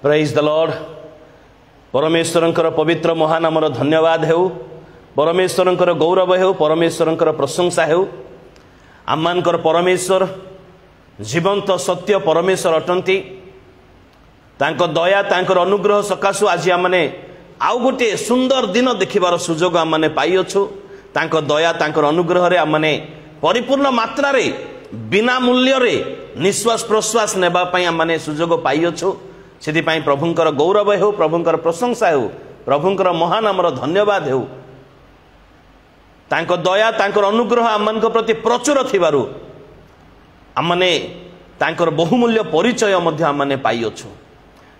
Praise the Lord. परमेश्वरंकर पवित्र महानामर धन्यवाद हेउ, परमेश्वरंकर गौरव हेउ, परमेश्वरंकर प्रशंसा हेउ। आममानकर परमेश्वर जीवंत सत्य परमेश्वर अटंती। तांको दया तांकर अनुग्रह सकाशु आज आमने आउ गोटे सुंदर दिन देखिबार सुजोग आमने पाइअछु। तांको दया तांकर अनुग्रह रे आमने परिपूर्ण मात्रा रे बिना मूल्य रे निश्वास प्रश्वास नेबा पई आमने सुजोग पाइअछु। सेथिपाई प्रभुंकर गौरव हेउ, प्रभुंकर प्रशंसा हेउ, प्रभुंकर महानामर धन्यवाद हेउ। तांको दया तांकर अनुग्रह आमनक प्रति प्रचुर थिबारु आमने तांकर बहुमूल्य परिचय मध्य आमने पाइअछु।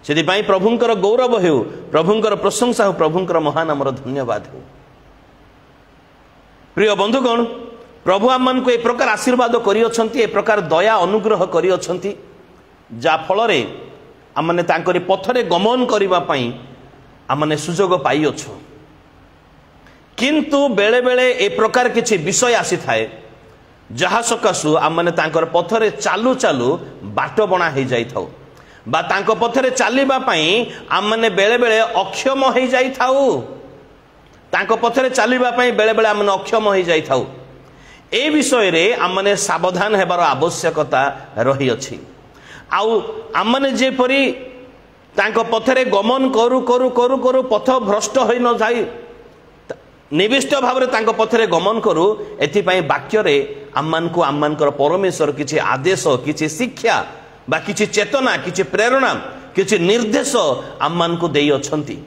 सेथिपाई प्रभुंकर गौरव हेउ, प्रभुंकर प्रशंसा हेउ, प्रभुंकर महानामर धन्यवाद हेउ। प्रिय बंधुगण, प्रभु आमनक ए प्रकार आशीर्वाद करिअछंती, ए प्रकार दया अनुग्रह करिअछंती, जा फलरे आमने तांकरी पथरे गमन करिबा पई आमने सुजोग पाइअछु। किंतु बेले बेले ए प्रकार किछि विषय आसी थाए जहा सकाशु आमने तांकर पथरे चालू चालू बाट बना हे जाई थाउ, बा तांको पथरे चालिबा पई आमने बेले बेले अक्षम हे जाई थाउ। तांको पथरे चालिबा पई बेले बेले आमने अक्षम हे जाई थाउ। ए विषय रे आमने सावधान हेबार आवश्यकता रही अछि। आउ आमने जेपरी तांको पथरे गमन करू करू करू करू पथ भ्रष्ट होई न जाई निविष्ट भाव में तांको पथरे गमन करू, एथिपाई वाक्य रे आम्मानकु आम्मानकर परमेश्वर किछि आदेश, किछि शिक्षा बा किछि चेतना, किछि प्रेरणा, किछि निर्देश आम्मानकु देई अछंती।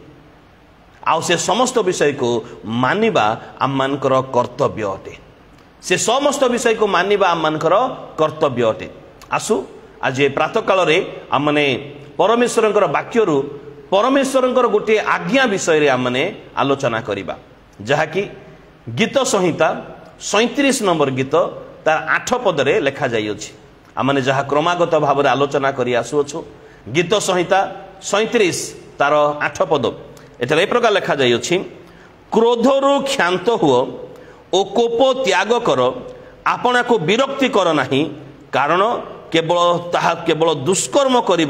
आउ से समस्त विषय को मानिबा आम्मानकर कर्तव्य अटे। से समस्त विषय को मानिबा आम्मानकर कर्तव्य अटे। आसु आज प्रातः काल रे आमने परमेश्वरंकर वाक्यरु परमेश्वरंकर गोटे आज्ञा विषय रे आमने आलोचना करिबा, जहा कि गीत संहिता 37 नंबर गीत तार 8 पद रे लिखा जाई अछि। आमने जहा क्रमागत भाव रे आलोचना करि आसुअछु। गीत संहिता 37 तार 8 पद एतरे ए प्रकार लिखा जाई अछि। क्रोधरु क्षांत हुओ ओ कोप त्याग कर, आपना को विरक्ति कर नाही, कारण केवल दुष्कर्म करने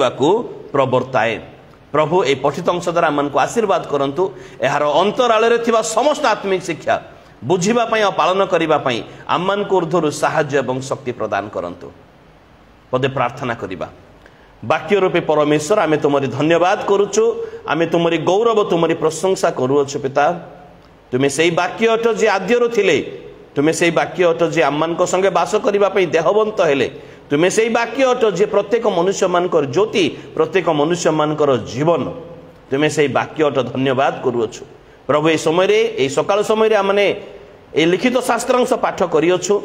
प्रवर्ताए। प्रभु ए पठित अंश द्वारा मन को आशीर्वाद करंतु। एहार अंतराल रे थिबा समस्त आत्मिक शिक्षा बुझिबा पई और पालन करिबा पई आमन को ऊर्ध्वरु साहाय्य एवं शक्ति प्रदान करंतु। पदे प्रार्थना करिबा। वाक्य रूपे परमेश्वर, आमे तुमरी धन्यवाद करूछु, आमे तुमरी गौरव तुमरी प्रशंसा करूछु। पिता, तुमे सेई वाक्य अट जे आद्यरो थिले, तुमे सेई वाक्य अट जे आमन को संगे वास करिबा पई देहवंत हेले, तुमे सेई वाक्य अट जे प्रत्येक मनुष्य मानकर ज्योति, प्रत्येक मनुष्य मानकर जीवन, तुमे सेई वाक्य अट। धन्यवाद करूछु प्रभु। ए समय रे, ए सकाळ समय रे आमने ए लिखित शास्त्रांश पाठ करिअछु।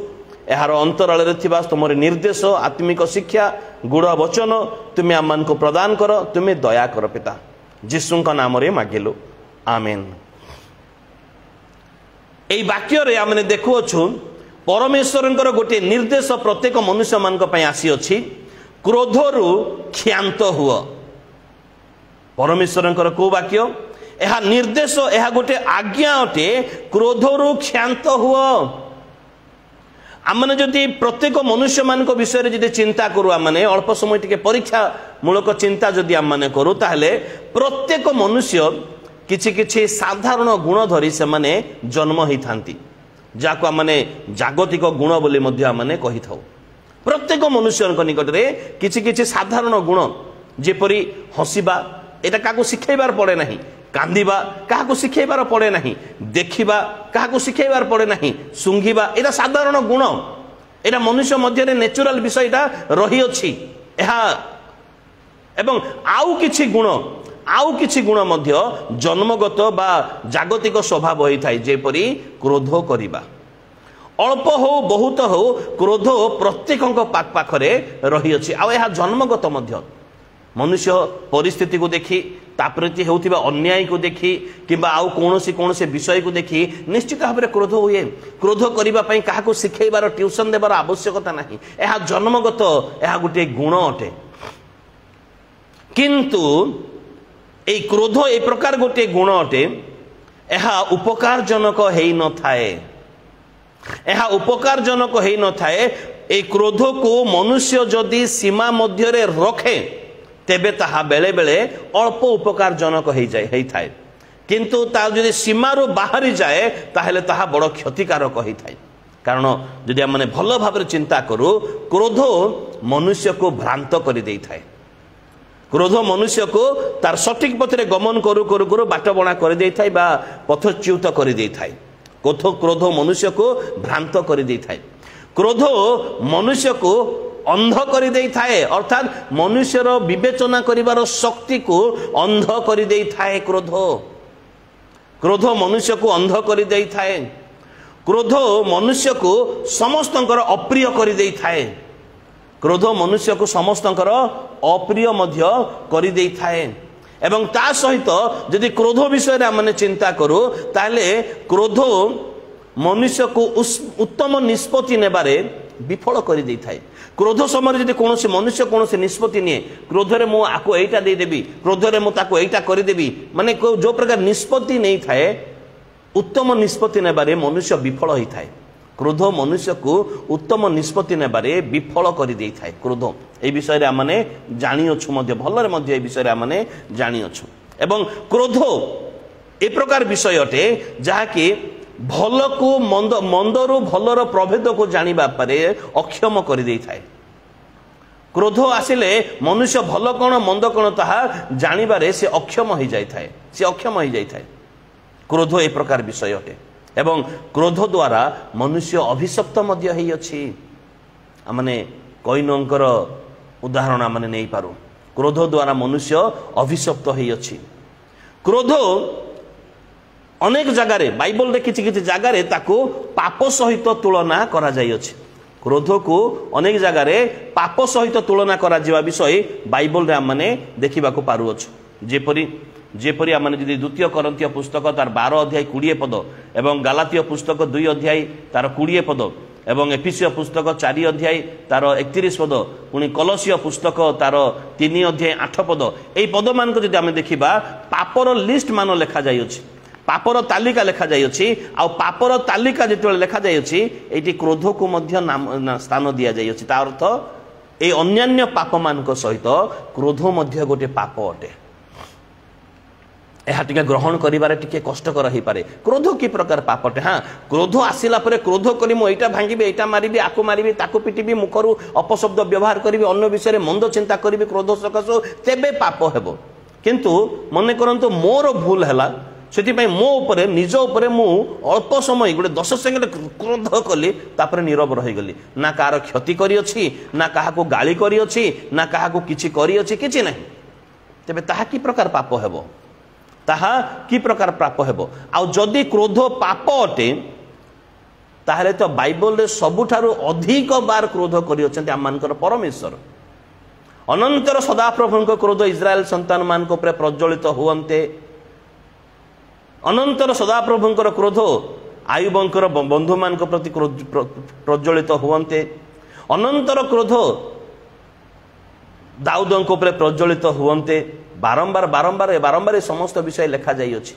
एहार अंतराल रे थिबा तुमर निर्देश, आत्मिक शिक्षा, गुण वचन तुमे आमन को प्रदान कर, तुमे दया कर पिता। यीशु का नाम रे मागिलु, आमेन। ए वाक्य रे आमने देखुअछु परमेश्वरंकर गोटे निर्देश प्रत्येक मनुष्य मान पई आसी अछि। क्रोधरु क्षांत हुओ। परमेश्वरंकर को वाक्य एहा निर्देश, एहा गोटे आज्ञा अटे। क्रोधरु क्षांत हुओ। आमने जदि प्रत्येक मनुष्य मान विषय रे जदि चिंता करू, आमने अल्प समय टिके परीक्षा मूलक चिंता जदि आमने करू, ताहले प्रत्येक मनुष्य किछि किछि साधारण गुण धरी से माने जन्म ही थांती, जाको आमने जागतिक गुण बोली मध्य आमने कहि थाउ। प्रत्येक मनुष्य निकट रे किछि किछि साधारण गुण, जेपरि हसिबा एटा काको सिखैबार पड़े नाही, कांदिबा काको सिखैबार पड़े नाही, देखिबा काको सिखैबार पड़े नाही, सुंघिबा एटा साधारण गुण, एटा मनुष्य मध्य रे नेचुरल विषय एटा रही अछि। एहा एवं आउ किछि गुण मध्य जन्मगत बा जागतिक स्वभाव होई थाई, जेपरि क्रोध करिबा। अल्प हो बहुत हो क्रोध प्रत्येकक पाखरे रही अछि। आ एहा जन्मगत मध्य मनुष्य परिस्थिति को देखी, ता प्रति होउथिबा अन्याय को देखी, किबा आउ कोनोसी विषय को देखी निश्चित भाव में क्रोध हुए। क्रोध करिबा पई काहाको सिखैबार ट्यूशन देबार आवश्यकता नाही। एहा जन्मगत, एहा गोटे गुण अटे। किंतु ए क्रोध ए प्रकार गोटे गुण अटे, एहा उपकारजनक हेई न थाए। एहा उपकारजनक हेई न थाए। ए क्रोध को मनुष्य जदि सीमा मध्य रे रखे, तेबे ताहा बेले बेले अल्प उपकारजनक होई थाए किंतु ता जदि सीमारू बाहरी जाए ताहले ताहा बड़ क्षतिकारक होई थाए कारण जदि आम मैंने भल भाव चिंता करूँ क्रोध मनुष्य को भ्रांत कर दे थाए क्रोध मनुष्य को तार सठिक पथरे गमन करू करू करू बाट बणा कर दे थाए बा पथच्युत कर दे थाए क्रोध मनुष्य को भ्रांत कर दे थाए क्रोध मनुष्य को अंध कर दे थाए अर्थात मनुष्यर विवेचना करिवार शक्ति को अंध कर दे थाए क्रोध मनुष्य को अंध कर दे थाए क्रोध मनुष्य को समस्तंकर अप्रिय कर दे थाए क्रोध मनुष्य को समस्तंकर अप्रिय मध्य कर दे थाए एवं ता सहित यदि क्रोध विषय रे माने चिंता करू ताले क्रोध मनुष्य को उत्तम निष्पत्ति नेबारे विफल कर दे थाए क्रोध समय यदि कौन मनुष्य कौन निष्पत्ति निए क्रोध रे मु आको एटा दे देबी क्रोध रे मु ताको एटा कर देबी माने जो प्रकार निष्पत्ति नहीं थाए उत्तम निष्पत्ति नेबारे मनुष्य विफल होई थाए क्रोध मनुष्य को उत्तम निष्पत्ति नेबारे विफल कर दे थाए क्रोध ए विषय रे माने जानि अछु मध्य भलरे मध्य ए विषय रे माने जानि अछु एवं क्रोध ए प्रकार विषय अटे जहा कि भल को मंद मंदरु भलर प्रभेद को जानिबा पारे अक्षम कर दे थाए क्रोध आसिले मनुष्य भल कौन मंद कौन ताहा जानिबारे से अक्षम हो जाय थाए से अक्षम हो जाय थाए क्रोध ए प्रकार विषय अटे एवं क्रोध द्वारा मनुष्य अभिशप्त मध्य होई अछि आमने कईनंकर उदाहरण आमने नहीं पारू क्रोध द्वारा मनुष्य अभिशप्त होई अछि क्रोध अनेक जगार बाइबल रे किछि किछि जगार ताको पाप सहित तुलना करा जाय अछि क्रोध को अनेक जगार पाप सहित तुलना करा जिवा विषय बाइबल रे आमने देखिबा को पारू अछि जेपरी आमने यदि द्वितीय करंथिय पुस्तक तार 12 अध्याय 20 पद एवं गालातीय पुस्तक 2 अध्याय तार 20 पद एवं एफिसिय पुस्तक 4 अध्याय तार 31 पद पुणी कलसीय पुस्तक तार 3 अध्याय 8 पद एई पद मान को यदि आमे देखिबा पापर लिस्ट मान लेखा जाय अछि पापर तालिका लेखा जाय अछि आ पापर तालिका जेतले लेखा जाय अछि एटी क्रोध को मध्य नाम स्थान दिया जाय अछि ता अर्थ ए अन्यान्य पाप मान को सहित क्रोध मध्य गोटे पाप अटे यह टिके ग्रहण करिबारे टिके कष्टकर हो पारे क्रोध की प्रकार पापटे हाँ क्रोध आसिला परे क्रोध करी मु एटा भांगिबे एटा मारिबे आको मारिबे ताको पिटिबे मुखरु अपशब्द व्यवहार करिबे अन्य विषय मंद चिंता करिबे क्रोध सकाशो तेबे पाप हेबो किंतु मने करंतु मोर भूल हैला सेति पय मो ऊपर निज ऊपर मु अल्प समय गोटे 10 सेकेंड क्रोध कली तापर नीरव रही गली ना कार क्षति करी अछि ना काहा को गाली करी अछि ना काहा को किछि करी अछि किछि नहीं तेबे ताहा की प्रकार पाप हेबो ताहा की प्रकार पाप हेबो आ जदि क्रोध पाप अटे ताहले तो बाइबल रे सबुठारु अधिक बार क्रोध करी अछंती आम मानकर परमेश्वर अनंतर सदाप्रभुଙ୍କ क्रोध इस्राएल संतान मान ऊपर प्रज्वलित हुअन्ते अनंतर सदाप्रभुଙ୍କର क्रोध आयुबंकर बंधु मान प्रति प्रज्वलित हुअन्ते अनंतर क्रोध दाऊदଙ୍କ ऊपर प्रज्वलित हुअन्ते बारंबार बारंबार बारंबार समस्त विषय लेखा जाई अछि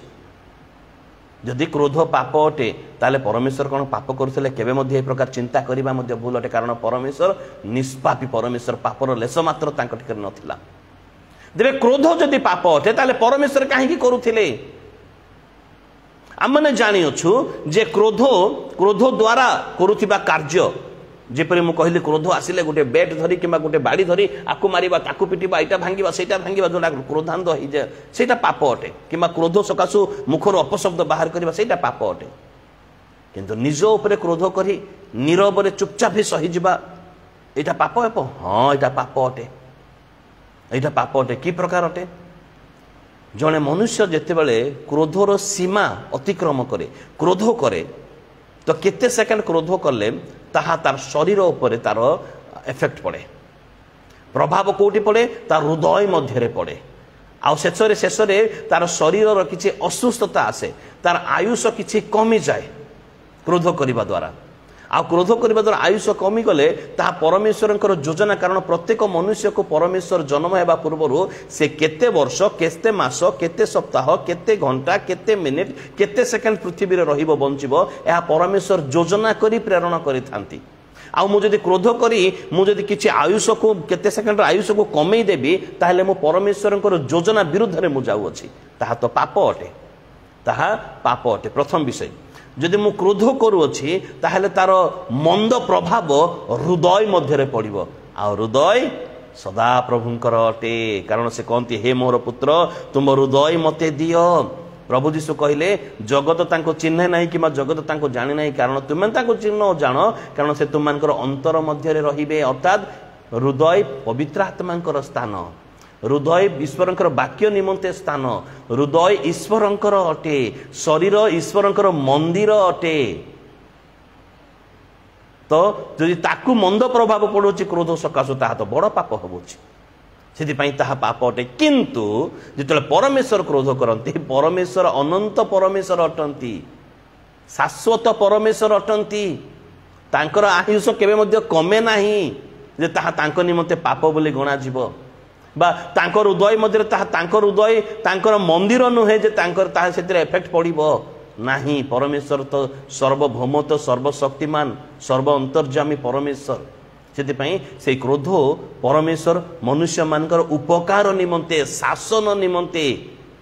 जदि क्रोध पाप अटे ताले परमेश्वर कौन पाप करुले केबे मध्य ए प्रकार चिंता करिबा मध्य भूल अटे कारण परमेश्वर निष्पापी परमेश्वर पापर लेस मात्र तांक ठिकर नथिला देबे क्रोध जदि पाप अटे ताले परमेश्वर काहे की करूथिले आमने जानि अछु जे क्रोध द्वारा करुथिबा कार्य जेपरि मु कहली क्रोध आसिले गोटे बेट धरी किंबा गोटे बाड़ी धरी आकु मारिबा ताकु पिटिबा एटा भांगिबा सेटा भांगिबा जोला क्रोधांध होई जे सेटा पाप अटे किंबा क्रोध सकासु मुखर अपशब्द बाहर करिबा सेटा पाप अटे किंतु निज ऊपर क्रोध करी नीरव रे चुपचाप ही सही जिबा एटा पाप हेपो हां एटा पाप अटे की प्रकार अटे जने मनुष्य जेते बेले क्रोधर सीमा अतिक्रम करे क्रोध करे तो केते सेकंड क्रोध करले ताहा तार शरीर उपरे तार इफेक्ट पड़े प्रभाव कोटी पड़े तार हृदय मध्य पड़े आ शेषरे तार शरीर किसी असुस्थता आसे तार आयुष किसी कमी जाए क्रोध करने द्वारा आ क्रोध करने द्वारा आयुष कमी गले ता परमेश्वर योजना कारण प्रत्येक मनुष्य को परमेश्वर जन्म हेबा पूर्व से केते वर्ष केते मास केते सप्ताह केते घंटा केते मिनिट केते सेकंड पृथ्वी रे रहिबो बंचिबो या परमेश्वर योजना करी प्रेरण करिथांती आउ मुझे क्रोध करी मुझे किसी आयुष को केते सेकेंड आयुष को कमे देवी ताहले मो परमेश्वर योजना विरुद्ध में मुझे जाऊँगी ताहा तो पाप अटे ताहा पाप अटे। प्रथम विषय जदि मु क्रोध करूँगी ताहले तार मंद प्रभाव हृदय मध्य पड़ो आ हृदय सदा प्रभुंकर अटे कारण से कहती हे मोर पुत्र तुम हृदय मते दियो। प्रभु जीशु कहले जगत तांको चिन्हे नहीं कि जगत तांको जाने नहीं कारण तुम तांको चिन्ह जान कारण से तुम अंतर मध्य रहिबे अर्थात हृदय पवित्र आत्मा स्थान हृदय ईश्वर वाक्य निमंते स्थान हृदय ईश्वर अटे शरीर ईश्वर मंदिर अटे। तो जदि ताकू मंद प्रभाव पड़ुछि क्रोध सकाशु ताहा तो बड़ पाप होबुछि से पाप अटे। किंतु जिते परमेश्वर क्रोध करती परमेश्वर अनंत परमेश्वर अटंती शाश्वत परमेश्वर अटंती तांकर आयुष केबे मध्य कमे नाही जे ताहा तांको निमंते पाप बोली गणा जीव बा तांकर हृदय मध्य तांकर हृदय तांकर मंदिर नुहे जे तांकर ताहा सेतिर इफेक्ट पड़िबो नाही। परमेश्वर तो सर्वभौम तो सर्वशक्तिमान सर्व अंतर्जामी परमेश्वर से क्रोध परमेश्वर मनुष्य मानकर उपकार निमंते शासन निमंते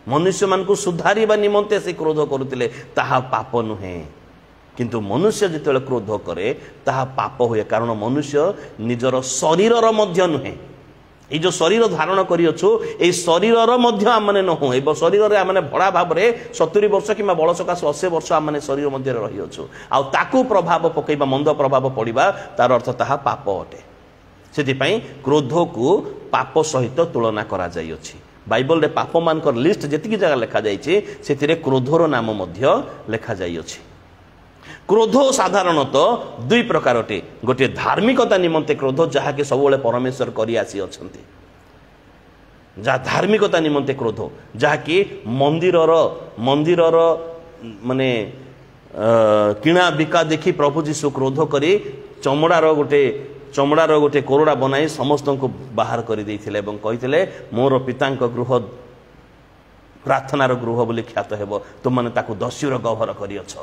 मनुष्य मान को सुधारिबा निमंते से क्रोध करुतिले ताहा पाप नुहे। किंतु मनुष्य जिते क्रोध करे ताहा पाप हुए कारण मनुष्य निजर शरीर मध्य नुहे ये जो शरीर धारण करियछु ए शरीर मध्य आमने नहु ए शरीर रे आमने भड़ा भाव रे 70 वर्ष कि बड़ सकाश 80 वर्ष आमने शरीर मध्य रहियछु आ ताकू प्रभाव पकेबा मंद प्रभाव पड़िबा तार अर्थ ताहा पाप अटे। सेति पई क्रोध को पाप सहित तुलना करा जाई अछि। बाइबल रे पाप मानकर लिस्ट जेतिकी जगह लिखा जाइछि सेतिरे क्रोधर नाम मध्य लिखा जाई अछि। क्रोध साधारणतः दुई प्रकार अटे गोटे धार्मिकता निमंते क्रोध जहा कि सब परमेश्वर करि आसी अछंती जहा धार्मिकता निमंते क्रोध जहा कि मंदिरर माने किणा बिका देखी प्रभु जीशु क्रोध करी चमड़ार गोटे कोरड़ा बनाई समस्त को बाहर कर देइथिले एवं कहिथिले मोर पितांक गृह प्रार्थनार गृह बोली ख्यात हेबो तुम माने ताकू दस्युर गह्वर करियछ।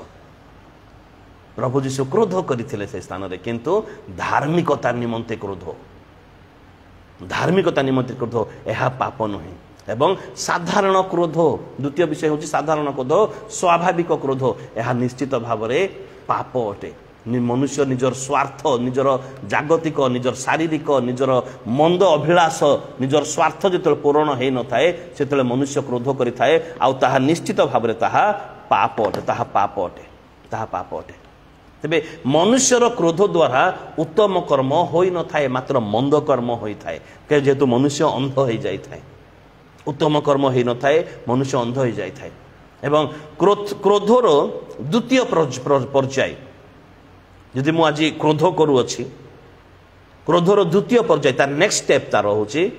प्रभु जीशु क्रोध करते से स्थान रे किंतु धार्मिकता निमंते क्रोध यह पाप नुहे एवं साधारण क्रोध द्वितीय विषय हूँ साधारण क्रोध स्वाभाविक क्रोध यह निश्चित भाव में पाप अटे। मनुष्य निजर स्वार्थ निजर जागतिक निजर शारीरिक निजर मंद अभिलाष निजर स्वार्थ जो पूरण हो न थाए से मनुष्य क्रोध करिथाए आ ताहा निश्चित भाव में ताहा पाप अटे ताहा पाप अटे। तेबे मनुष्यर क्रोध द्वारा उत्तम कर्म होई न थाए मात्र मंद कर्म होई थाए जेहेतु मनुष्य अंध हो जाई थाए उत्तम कर्म होई न थाए मनुष्य अंध हो जाई थाए एवं क्रोधर द्वितीय पर्याय यदि मु आज क्रोध करूअछि क्रोधर द्वितीय पर्याय तार नेक्स्ट स्टेप तार होछि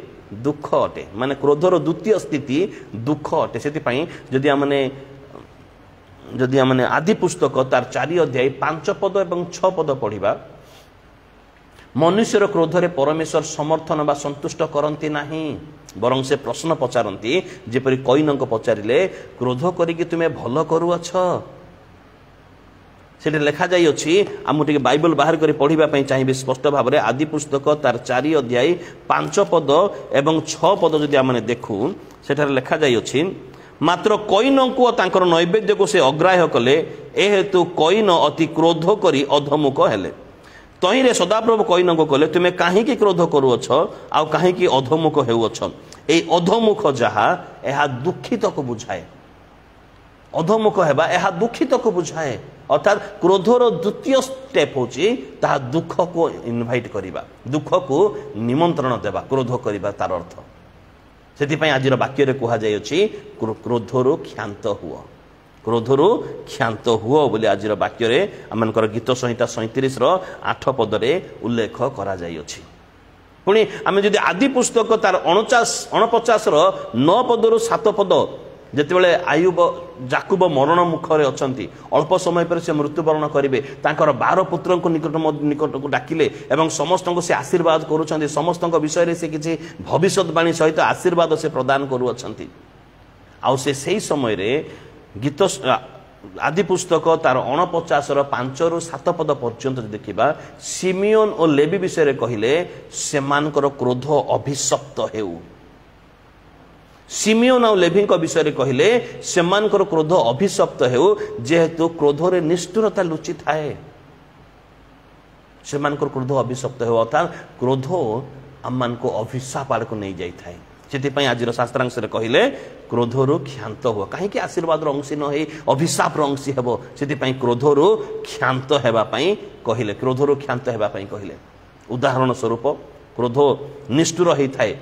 दुख अटे माने क्रोधर द्वितीय स्थिति दुख अटे। सेति पई जदि आमने आदि पुस्तक तार 4 अध्याय 5 पद एवं 6 पद पढ़िबा मनुष्यर क्रोध रे परमेश्वर समर्थन बा संतुष्ट करंती नाही बरं से प्रश्न पचारंती जेपरि कईन को पचारिले क्रोध करिकि तुमे भलो करूअछ सेटे लिखा जाई अछि आमु टिके बाइबल बाहर करी पढ़िबा पई चाहिबे स्पष्ट भाव रे आदि पुस्तक तार 4 अध्याय 5 पद एवं 6 पद जदि आमने देखु सेठारे लिखा जाई अछि मात्र कईन को तांकर नैवेद्य को से अग्राह्य कले ए हेतु कईन अति क्रोध करी अधमुख हेले तहिरे सदाप्रभु कईन को कले तुमे काहेकि क्रोध करूअछ आ काहेकि अधमुख हेउअछ ए अधमुख जहा एहा दुखित को बुझाए अधमुख हेबा एहा दुखित को बुझाए अर्थात क्रोधर द्वितीय स्टेप होची ताहा दुख को इनवाइट करिबा दुख को निमंत्रण देबा क्रोध करिबा तार अर्थ सेति पई आजिर वाक्य रे कहा जाय अछि क्रोधरु क्षांत हुओ बोली आजिर वाक्य रे हमनकर गीत संहिता 37 रो 8 पद रे उल्लेख करा जाय अछि। पुणी आमे जदि आदि पुस्तक तार 49 रो 9 पद रु 7 पद जेतेबेले आयुब जाकुब मरण मुखरे अछंती अल्प समय पर से मृत्युवरण करिवे तांकर 12 पुत्र को निकट को डाकिले एवं समस्त को से आशीर्वाद करूछंती समस्त विषय रे से किछि भविष्यवाणी सहित आशीर्वाद से प्रदान करू अछंती आ से सही समय रे गीत आदि पुस्तक तार 49:5-7 पद पर्यंत देखिबा सिमियोन और लेवी विषय कहले सेमानकर क्रोध अभिशप्त हेउ। सिमियोन और लेवी विषय कहले सेमानकर क्रोध अभिशप्त हेउ जेहेतु क्रोध रे निष्ठुरता लुचि थाए। सेमानकर क्रोध अभिशप्त हेउ अर्थात क्रोध आम को अभिशाप आड़ को नहीं जाई थाए। से आज शास्त्रांश कहले क्रोधरु क्षांत हो कहीं आशीर्वाद अंशी न हो अभिशाप अंशी हे से क्रोधरु क्षांत होगापी कहले क्रोधरु क्षांत होगापी कहले। उदाहरण स्वरूप क्रोध निष्ठुर होता है।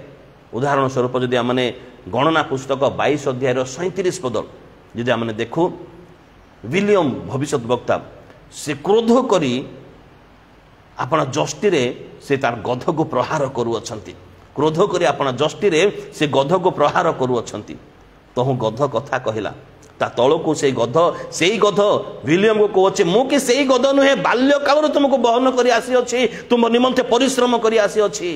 उदाहरण स्वरूप जदि आमने गणना पुस्तक 22 पद जदि आमने देखू विलियम भविष्य वक्ता से क्रोध करी आपण जष्टि से तार गध को प्रहार करुअछंती। क्रोध करी आपण जष्टि से गध को प्रहार करुअछंती। तहु गध कथा कहला ता तलको से गध विलियम को कहचे मु कि सेई गध नुहे बाल्य काल तुमको बहन करी आसी अछि तुम निमंते परिश्रम करी आसी अछि।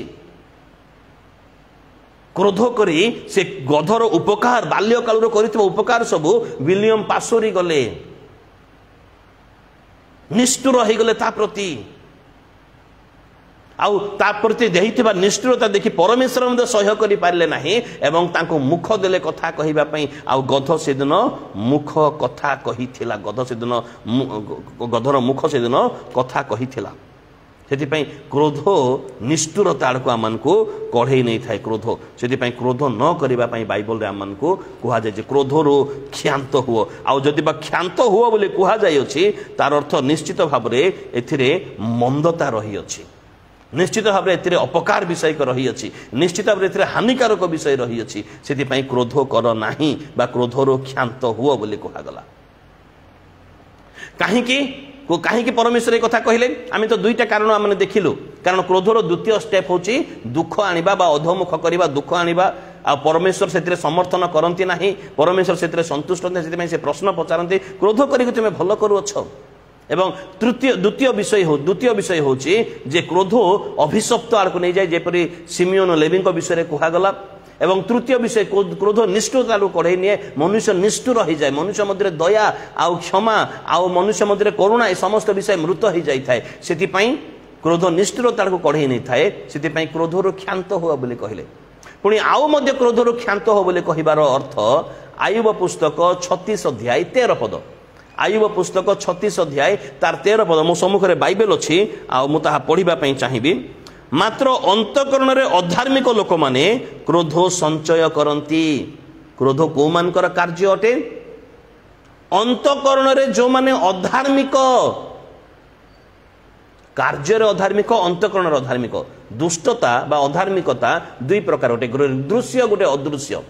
क्रोध करी से गधर उपकार बाल्य काल करितबो उपकार सबु विलियम पासोरी गले निष्ठुर हो गले ता प्रति आउ ता प्रति देहिथिबा निष्ठुरता देखि परमेश्वर मते सह्य करि पारले नाही एवं तांको मुख देले कथा कहिबा पई आउ गध से दिन मुख कथा कहिथिला। गध से दिन गधर मुख से दिन कथा कहिथिला। सेति पई क्रोध निष्ठुरता आड़ को आमन को कढ़ई नहीं थाए। क्रोध सेति पई क्रोध न करिबा पई बाइबल रे आमन को कुहा जाय जे क्रोधरो क्षांत हुओ। आउ जदि बा क्षांत हुओ बोले कुहा जाय अछि तार अर्थ निश्चित भाव रे एथिरे मंदता रही अछि। निश्चित भाव में एथिरे अपकार विषय रही अछि। निश्चित भाव में एथिरे हानिकारक विषय रही अछि। सेति पई क्रोध कर नाही बा क्रोधरो क्षांत हुओ बोली कहा गला। काहींकि परमेश्वर ए कथा कहले आमे तो दुईटा कारण आमे देखिलु। कारण क्रोधरो द्वितीय स्टेप होची दुख आनिबा बा अधोमुख करिबा दुख आनिबा आ परमेश्वर सेतिरे समर्थन करंती नाही। परमेश्वर सेतिरे संतुष्ट नै। सेति पई से प्रश्न पचारंती क्रोध करिक तुमे भलो करूअछ। एवं द्वितीय विषय होची जे क्रोध अभिशप्त आड़ को नहीं जाए जेपरी सिमियोन लेवी विषय कहगला। एवं तृतीय विषय क्रोध निष्ठुरता कढ़ई निए मनुष्य निष्ठुर हो जाए। मनुष्य मध्य दया आउ क्षमा आउ मनुष्य मध्य करुणा ए समस्त विषय मृत हो जाए। से क्रोध निष्ठुरता को कढ़ई नहीं थाए। से क्रोधर क्षांत हुआ बोली कहले। पुणी आउ मध्य क्रोधर क्षांत हो बोली कहिबार अर्थ आयुब पुस्तक 36:13 पद। आयुब पुस्तक 36 तार 13 पद मो सम्मुख में बाइबल अच्छी आ पढ़ापी चाहिए। मात्र अंतकरण रे अधार्मिक लोक माने क्रोध संचय करती। क्रोध को मानकर कार्य अटे अंतकरण रे जो माने अधार्मिक कार्य रे अधार्मिक अंतकरण रे अधार्मिक दुष्टता बा अधार्मिकता दुई प्रकार अटे। दृश्य गोटे अदृश्य।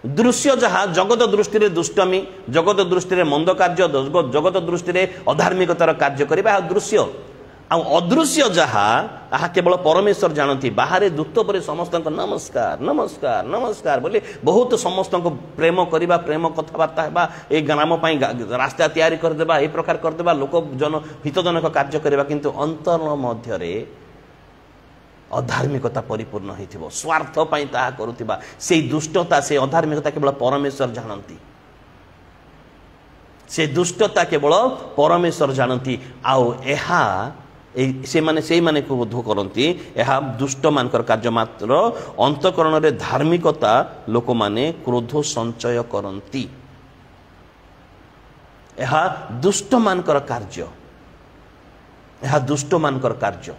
दृश्य जहाँ जगत दृष्टि रे दुष्टमी जगत दृष्टि रे मंद कार्य जगत दृष्टि रे अधार्मिकतार कार्य करबा दृश्य। आ अदृश्य जहाँ केवल परमेश्वर जानती। बाहर दूत पर समस्त नमस्कार नमस्कार नमस्कार बोले बहुत समस्त प्रेम करवा प्रेम कथबार्ता है ये ग्राम रास्ता तैयारी करदेबा ए प्रकार करदेबा लोक जन हितजनक कार्य करवा किंतु अंतर मध्य अधार्मिकता परिपूर्ण होइथिबो स्वार्थ पई ताहा करूथिबा से दुष्टता से अधार्मिकता केवल परमेश्वर जानती। से दुष्टता केवल परमेश्वर जानती। आउ एहा से माने को बोध करती यह दुष्ट मानकर कार्य मात्र अंतकरण रे धार्मिकता लोक माने क्रोध संचय करती। यह दुष्ट मानकर कार्य यह दुष्ट मानकर कार्य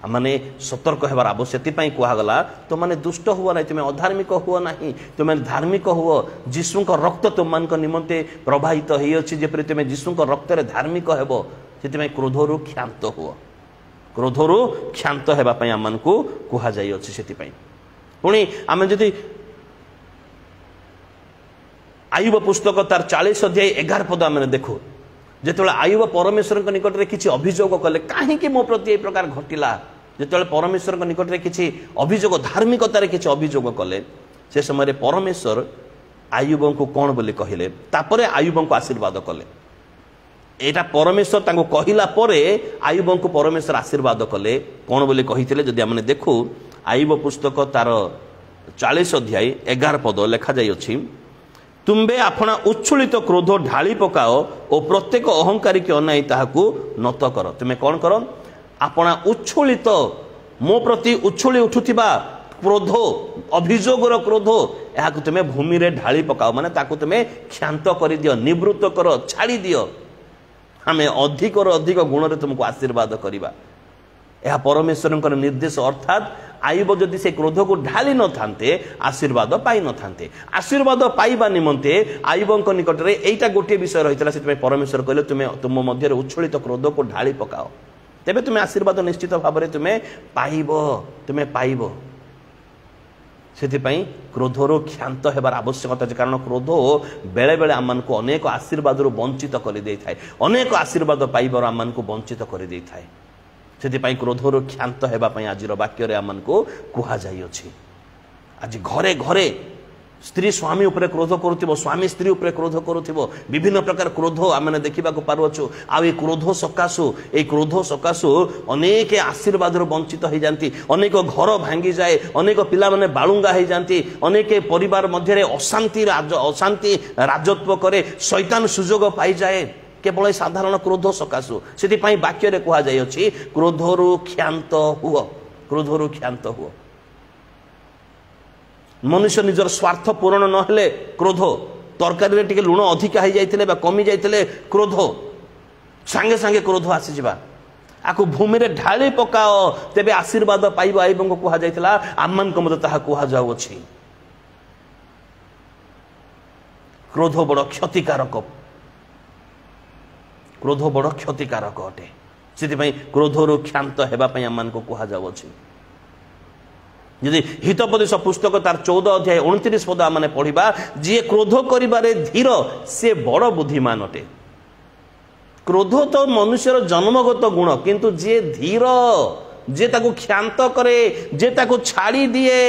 माने सतर्क होबार आवश्यक। से कहगला तुम माने दुष्ट हुआ ना तुम अधार्मिक हुआ ना तुम धार्मिक हुआ। जीशु रक्त तुम मान निमंते प्रवाहित होपरि तुम जीशु रक्त रे धार्मिक हेब। से क्रोधरु क्षांत हुआ। क्रोधरु क्षांत होगापी आम को कह जाए। पुणी आम जदि आयुब पुस्तक तार 40:11 पद आम देखु जिते आयुब परमेश्वर निकट में किसी अभियोग कले कहीं मो प्रति ए प्रकार घटिला। जिते परमेश्वर निकट में किसी अभियोग धार्मिकतार किसी अभियोग कले से समय परमेश्वर आयुब को कौन बोले कहले तापर आयुब को आशीर्वाद कले। एटा परमेश्वर तांको कहिला परे आयुब को परमेश्वर आशीर्वाद कले कौन बोले कहिथिले। जदि आमने देखु आयुब पुस्तक तार 40:11 पद लिखा जाई अछि तुम्बे आपणा उच्छुलित क्रोध ढाली पकाओ और प्रत्येक अहंकारी के अनाई ताहाकू नत कर। तुम्हें कौन कर आपणा उच्छुलित मो प्रति उच्छुली उठुथिबा क्रोध अभियोगर क्रोध या तुम्हें भूमि रे ढाली पकाओ माने ताकू तुम्हें क्षांत कर दियो निवृत्त कर छाड़ी दियो। आम अधिक अधिक गुण रे तुमको आशीर्वाद करवा यह परमेश्वर निर्देश अर्थात आईब जदि से क्रोध को ढाली न थांते आशीर्वाद पाई न थांते। आशीर्वाद पाइबा निमंते आईबों निकट में यहीटा गोटे विषय रही से परमेश्वर कहले तुम्हें तुम मध्य उच्छुलित क्रोध को ढाली पकाओ तेबे तुम्हें आशीर्वाद निश्चित भाव में तुम्हें पाइब से क्रोधर क्षांत होबार आवश्यकता है कारण क्रोध बेले बेले आम को अनेक आशीर्वाद वंचित कर दे थाए अनेक आशीर्वाद पाइबार आम को वंचित कर दे थाए से क्रोधर क्षांत होगापी आज वाक्य आम को कहुई। आज घरे घरे स्त्री स्वामी उपरे क्रोध करुथिबो स्वामी स्त्री उपरे क्रोध करुथिबो विभिन्न प्रकार क्रोध आमने देखा पारुछु आ ए क्रोध सकाशु अनेक आशीर्वाद वंचित हो जाती अनेक घर भांगी जाए अनेक पिला माने बालुंगा हो जाती अनेक परिवार मध्य अशांति राजत्व करे शैतान सुजोग पाई जाए केवल साधारण क्रोध सकाशु से वाक्य कह जाए क्रोधरु क्षांत हुओ। मनुष्य निजर स्वार्थ पूरण नहेले क्रोध तरकारी टिके लुण अधिका हो जाइतिले बा कमी जाइतिले क्रोध सांगे सांगे क्रोध आसी जिबा आकु भूमि रे ढाली पकाओ तेबे आशीर्वाद पाइबो आइबंको कुहा जाइतिला आम्मान को मते ताहा कुहा जाउ अछि। क्रोध बड़ क्षतिकारक अटे से क्रोधरु क्षांत हेबा पई आम्मान को कुहा जाउ अछि। यदि हितोपदेश पुस्तक तार 14 अध्याय 29 पद आमने पढ़िबा जी क्रोध करिबारे धीर से बड़ बुद्धिमान अटे। क्रोध तो मनुष्यर जन्मगत गुण किंतु जे धीर जे ताको क्षांत करे जे ताको छाड़ी दिए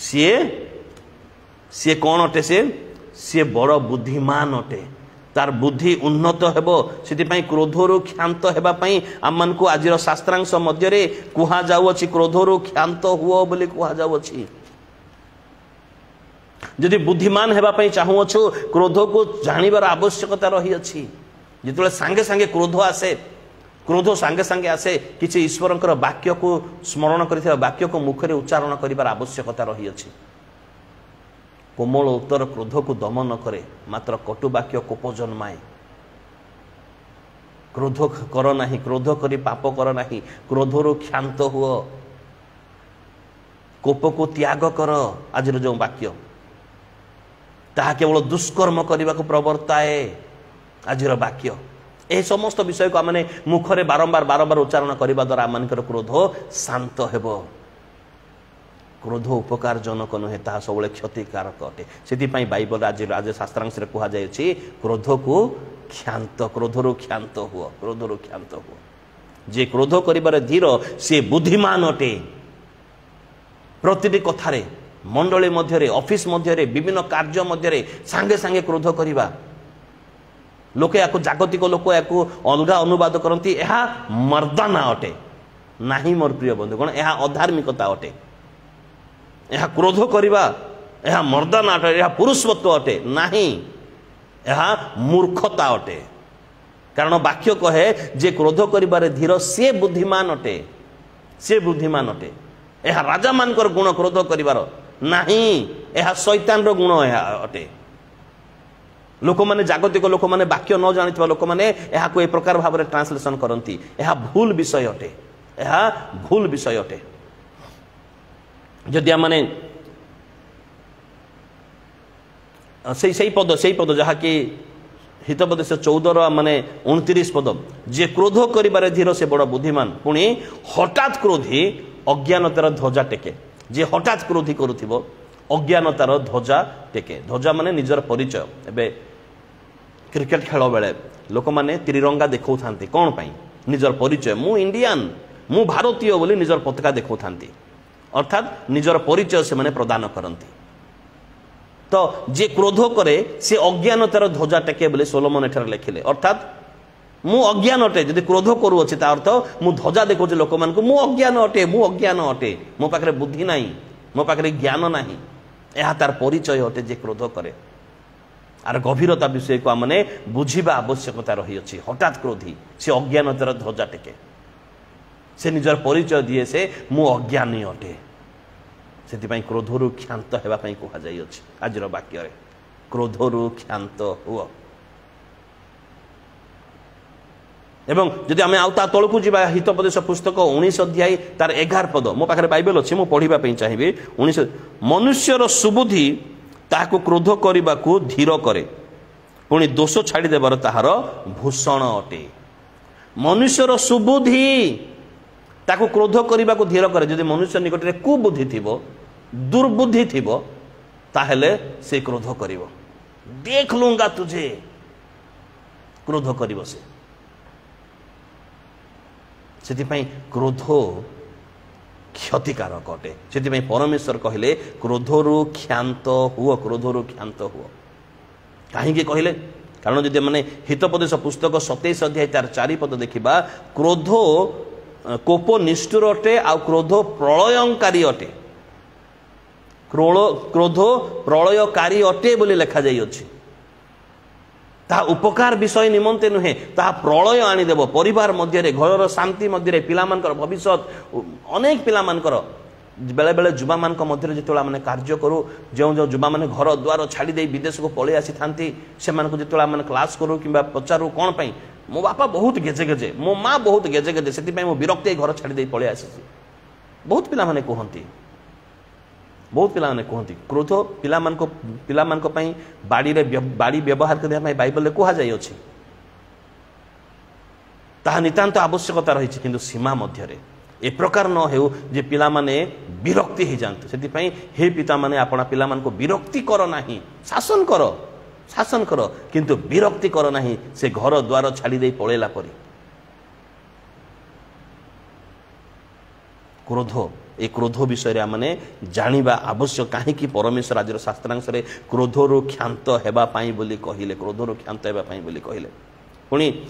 सी कौन अटे सी बड़ बुद्धिमान अटे तार बुद्धि उन्नत हेबो से क्रोधरु क्षांत हेबापई आमन को आज शास्त्रांश मध्य कुहा जाउछि क्रोधरु क्षांत हुओ बोली कुहा जाउछि। यदि बुद्धिमान हेबापई चाहुअछु क्रोध को जानिबार आवश्यकता रही अछि। जितले सांगे सांगे क्रोध सांगे सांगे आसे किछि ईश्वरंकर वाक्य को स्मरण करिथिबा वाक्य को मुखरे उच्चारण करिबार आवश्यकता रही अछि। कोमल उत्तर क्रोध को दमन करे मात्र कटु वाक्य कोप जन्माए। क्रोध कर नाही क्रोध करी पाप कर नाही क्रोधरु क्षांत हुओ कोप को त्याग कर आज जो वाक्य ताहा केवल दुष्कर्म करने को प्रवर्ताए आज वाक्य ए समस्त विषय को आमने मुखरे बारंबार उच्चारण करने द्वारा आम क्रोध शांत हेबो। क्रोध उपकार जनक नुहे ता सब क्षतिकारक अटे से बाइबल आज शास्त्रांश कह जाए क्रोध को क्रोधरु क्षांत हुओ जे क्रोध करिबार धीर से बुद्धिमान अटे। प्रतिटी कथारे मंडली मध्य ऑफिस मध्य विभिन्न कार्य मध्य सांगे सांगे क्रोध करिबा लोके याको जागतिक लोक याको अलगा अनुवाद करती यह मर्दाना अटे नाही मोर प्रिय बंधुगण यह अधार्मिकता अटे। यह क्रोध करिबा यह मर्दाना अटे यह पुरुषत्व अटे नाही यह मूर्खता अटे कारण वाक्य कहे जे क्रोध करिबारे धीर से बुद्धिमान अटे यह राजा मानकर गुण क्रोध करिबार नाही यह शैतान रो गुण यह अटे। लोक माने जागतिक लोक माने वाक्य न जानिथिबा लोक माने यह को ए प्रकार भाव में ट्रांसलेशन करती यह भूल विषय अटे। जदि आमने से पद जहा कि हितोपदेश 14 माने 29 पद जे क्रोध करिबारे धीर से बड़ बुद्धिमान पुणी हठात क्रोधी अज्ञानतार ध्वजा टेके जे हठात क्रोधी करुथिबो अज्ञानतार ध्वजा टेके। ध्वजा माने निजर परिचय एबे क्रिकेट खेल बेले लोक माने त्रिरंगा देखौ थांती कोन पई निजर परिचय मु इंडियन मु भारतीय बोली निजर पताका देखौ थांती अर्थात निजर परिचय से माने प्रदान करती। तो जे क्रोध करे से अज्ञानतार ध्वजा टेके बोले सोलोमन एठार लिखिले अर्थात मु अज्ञान अटे जदि क्रोध करूअछि ता अर्थ मु ध्वजा देखौछि लोक मान को मु अज्ञान अटे मो पाखरे बुद्धि नाही मो पाखरे ज्ञान नाही यह तार परिचय अटे जे क्रोध करे। आर गभीरता विषय को आमने बुझिबा आवश्यकता रही अछि। हठात क्रोधी से अज्ञानतार ध्वजा टेके, से निजर परिचय दिए से मु अज्ञानी अटे। से क्रोधरु क्षांत हेबा पई कहा जाई अछि आजर वाक्य रे, क्रोधरु क्षांत हुओ। एवं जदि आम आउ तलकू जा हितोपदेश पुस्तक 19 अध्याय तार 11 पद मो पाखे बाइबल अच्छी मु पढ़ा चाहिए। 19 मनुष्यर सुबुद्धि ताहाको क्रोध करने को धीर करे, पुणी दोष छाड़देवर ताहार भूषण अटे। मनुष्यर सुबुद्धि ताको क्रोध करने को धीर करे। जदि मनुष्य निकट में कुबुद्धि थिबो, दुर्बुद्धि थिबो, ताहेले से क्रोध करिवो। देख लूंगा तुझे, क्रोध करिवो से। सेतिपई क्रोध क्षतिकारक अटे। सेतिपई परमेश्वर कहले क्रोधरु क्षांत हुओ, क्रोधरु क्षांत हुओ। काहेकि कहले? कारण जदि माने हितोपदेश पुस्तक 27 अध्याय तार 4 पद देखिबा, क्रोध कोप निष्ठुर अटे, आ क्रोध प्रलयंकारी अटे। क्रोध प्रलयकारी अटे बोली लिखा जाई अछि। ता उपकार विषय निमंते नुहे, ता प्रलय आनीदेव परिवार मध्य, घर शांति मध्य, पिलामानकर भविष्य। अनेक पिलामानकर बेले बेले युवा मान मध्य जो आम कार्य करूँ, जो जो युवा मैंने घर द्वार छाड़ी दे विदेश को पलि आसी था, से जो आम क्लास करूँ कि पचारू कौन पाई मो बापा बहुत गेजे गेजे, मो माँ बहुत गेजे गेजे, से मो विरक्ति घर छाड़ी पलि आसी। बहुत पिला माने कहती, बहुत पिला माने कहती क्रोध पिला बाड़ी व्यवहार करने बाइबल कह जाई अछि। ताहा नितांत आवश्यकता रही, किंतु सीमा मध्य ए प्रकार न हो जे पिला माने विरक्ति हो जाते। से हे पिता माने अपना पिला मान को विरक्ति कर नाही, शासन कर, किंतु विरक्ति कर नाही, से घर द्वार छाड़ी दे पळेला परी। क्रोध, ए क्रोध विषय रे माने जानिबा आवश्यक। कहीं परमेश्वर आज शास्त्रांश रे क्रोधरु क्षांत हेबा पाई बोली कहिले, क्रोधरु क्षांत हेबा पाई बोली कहिले। पुणी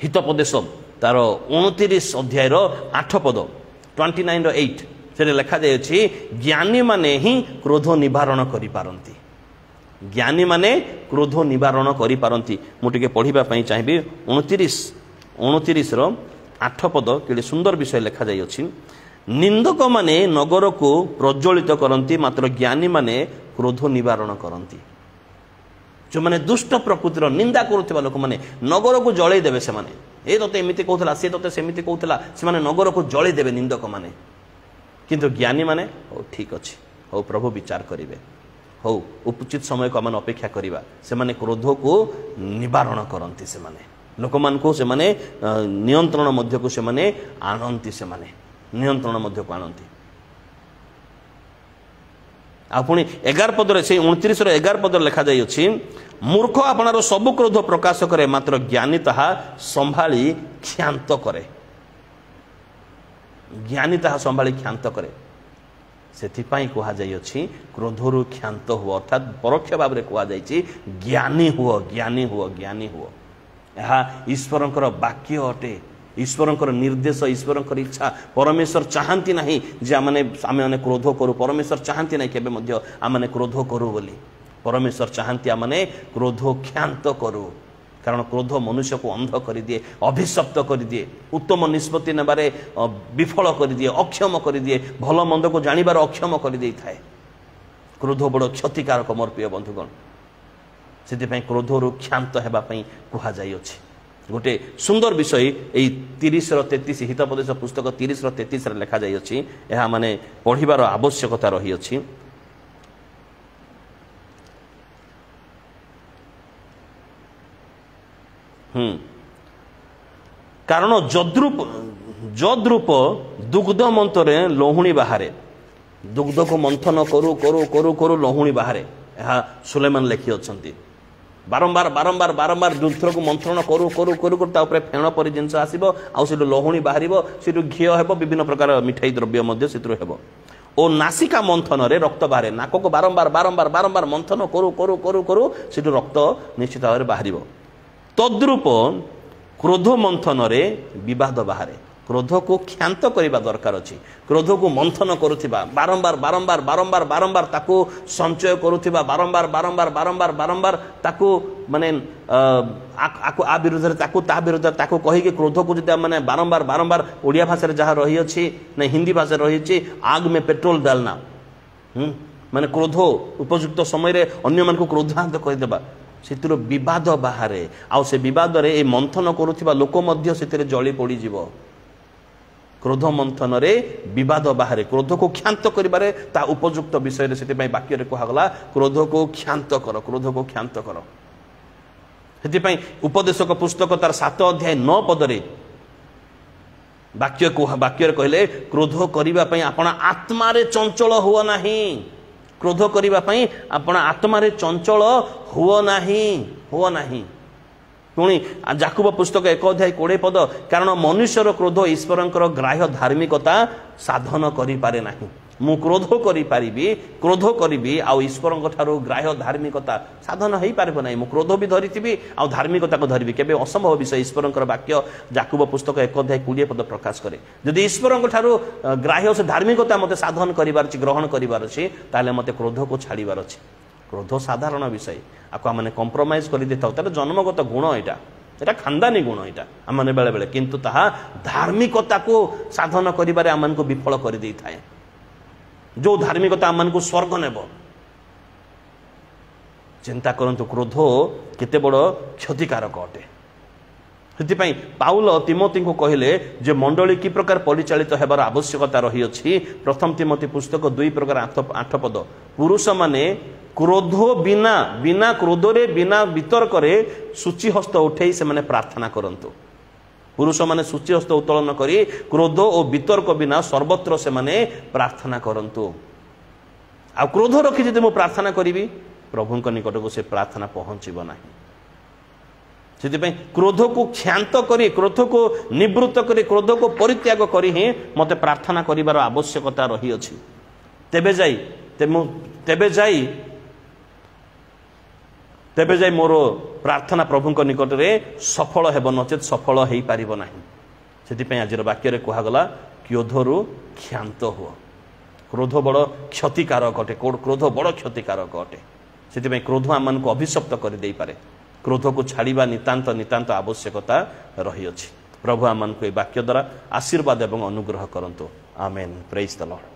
हितोपदेश तार 29 अध्याय 8 पद 29:8 से लिखा जाए, ज्ञानी माने ही क्रोध निवारण करि पारंती। ज्ञानी माने क्रोध निवारण करि पारंती। मुझे पढ़िबा पई चाहिए 29:8 पद के सुंदर विषय लिखा जाई अछि। निंदक माने नगर को प्रज्वलित करंती, मात्र ज्ञानी माने क्रोध निवारण करंती। जो माने दुष्ट प्रकृतिर निंदा करुवा लोक माने नगर को जळै देबे। से माने ए तोते एमिति कहूला, से तोते सेमिति कहूला, से माने नगर को जळै देबे निंदक माने। किंतु ज्ञानी माने हो ठीक अछि, हो प्रभु विचार करिवे, हो उचित समय को आम अपेक्षा करिबा। से माने क्रोध को निवारण करंती। से माने लोक मान को से माने नियंत्रण मध्य को से माने आनंती। से माने नियंत्रण मध्य को आनंती। पुणी 11 पदरे से 29:11 पद लिखा जाई अछि, मूर्ख आपणार सबु क्रोध प्रकाश करे, मात्र ज्ञानी ताहा संभाली क्षांत करे। ज्ञानी ताहा संभाली क्षांत करे। सेथिपाई कहा जाई अछि क्रोधरु क्षांत हुओ, अर्थात परोक्ष भाव रे कहा जाई ज्ञानी हुओ, ज्ञानी हुओ, ज्ञानी हुओ। यह ईश्वरंकर वाक्य अटे, ईश्वरंकर निर्देश, ईश्वरंकर इच्छा। परमेश्वर चाहती नहीं जे आमे क्रोध करू, परमेश्वर चाहती नहीं केबे मध्य आमे क्रोध करू बोली। परमेश्वर चाहती आमे क्रोध क्षांत करू, कारण क्रोध मनुष्य को अंध कर दिए, अभिशप्त कर दिए, उत्तम निष्पत्ति नेबारे विफल कर दिए, अक्षम कर दिए, भल मंद को जानिबार अक्षम कर दे थाए। क्रोध बड़ क्षतिकारक मोर प्रिय बंधुगण। से क्रोधरु क्षांत हेबा पई कहा जाई अछि। गोटे सुंदर विषय यही 30:33 हितोपदेश पुस्तक 30:33 लिखा जाई अछि। यह माने पढ़िबार आवश्यकता रही अछि। कारण जद्रूप दुग्ध मंथरे लहुणी बाहरे, दुग्ध को मंथन करू करू करू करू लहुणी बाहरे। यह सुलेमान लिखि अछंती। बारंबार बारंबार बारंबार दुग्ध को मंथन करू करू करू करू फेण परि जिनस आसीबो, आ से लहुणी बाहरिबो, से घी हेबो, विभिन्न प्रकार मिठाई द्रव्य मध्य सेतु हेबो। ओ नासिका मंथन रे रक्त बाहरे। नाक को बारंबार बारंबार बारंबार मंथन करू करू करू करू से रक्त निश्चित भाव में बाहरिबो। तद्रूप क्रोध मंथन रे विवाद बाहरे। क्रोध को क्षांत करने दरकार अच्छी क्रोध को मंथन करुवा बारंबार बारंबार बारंबार बारंबार ताकू संचय करुवा बारंबार बारंबार बारंबार बारंबार ताकू माने आ विरुद्ध ताकू ता विरुद्ध ताकू कहीकि क्रोध को जब मैंने बारंबार बारंबार ओडिया भाषा जहाँ रही अच्छी ना हिंदी भाषा रही आग में पेट्रोल डालना माने क्रोध उपयुक्त समय रे अन्य मान को क्रोधांत करदेबा से विवाद बाहर आउ से विवाद रे ए मंथन करुवा लोक मध्य से जली पड़ी जीव क्रोध मंथन रे विवाद बाहर क्रोध को क्षांत करिबारे ता उपयुक्त विषय रे सेति वाक्य रे कहगला क्रोध को क्षांत कर क्रोध को क्षांत कर सेति उपदेशक पुस्तक तार 7 अध्याय 9 पद रे वाक्य कहले क्रोध करिबा पई आपण आत्मा रे चंचल हुओ नाही क्रोध करिबा पई आपण आत्मा रे चंचल हुओ नाही पुणी जाकुब पुस्तक 1 अध्याय 20 पद कारण मनुष्यर क्रोध ईश्वरंकर ग्राह्य धार्मिकता साधन करि पारे नाही मु क्रोध करि पारिबी क्रोध करिबी आ ईश्वरंक ठारो ग्राह्य धार्मिकता साधन हेई पारबो नाही मु क्रोध भी धरिथिबी आ धार्मिकता को धरिबी केबे असंभव विषय ईश्वरंकर वाक्य जाकुब पुस्तक 1 अध्याय 20 पद प्रकाश करे जदि ईश्वरंक ठारो ग्राह्य से धार्मिकता मते साधन करिवार छि ग्रहण करिवार छि ताले मते क्रोध को छाड़ीवार छि क्रोध साधारण विषय आपको मैंने कंप्रोमाइज कर दे तार जन्मगत गुण यहाँ खानदानी गुण यहाँ आम बेले बेले किंतु ताहा धार्मिकता को साधन करिबारे आम को विफल कर दे थाए जो धार्मिकता आम को स्वर्ग नेब चिंता करंतु क्रोध केते बड़ क्षतिकारक अटे से पाउल तिमोथी को कहले जे मंडली की प्रकार परिचालित हेबार आवश्यकता रही अछि प्रथम तिमोथी पुस्तक 2 प्रकार 8 पद पुरुष माने क्रोध बिना बिना क्रोध रे बिना वितर्क रे सूची हस्त उठे से माने प्रार्थना करंतु पुरुष माने सूची हस्त उत्तोलन करी क्रोध और वितर्क बिना सर्वत्र से माने प्रार्थना करंतु आ क्रोध रखी जदि मु प्रार्थना करी प्रभु निकट को से प्रार्थना पहुंचब ना से क्रोध को क्षांत करी क्रोध को निवृत्त करी क्रोध को परित्याग करी ही मते प्रार्थना करिवार आवश्यकता रही अछि तेबे जाई मोर प्रार्थना प्रभु निकट रे सफल हेब नचेत सफल हेई पारिबो नाही सेति आज वाक्य रे कहगला क्रोधरु क्षांत हो क्रोध बड़ क्षतिकारक अटे क्रोध बड़ क्षतिकारक अटे सेति क्रोध आम को अभिशप्त कर दे पारे क्रोध को छाड़िबा नितांत नितांत आवश्यकता रही अछि प्रभु आम को वाक्य द्वारा आशीर्वाद एवं अनुग्रह करंतु आमेन प्रेज द लॉर्ड।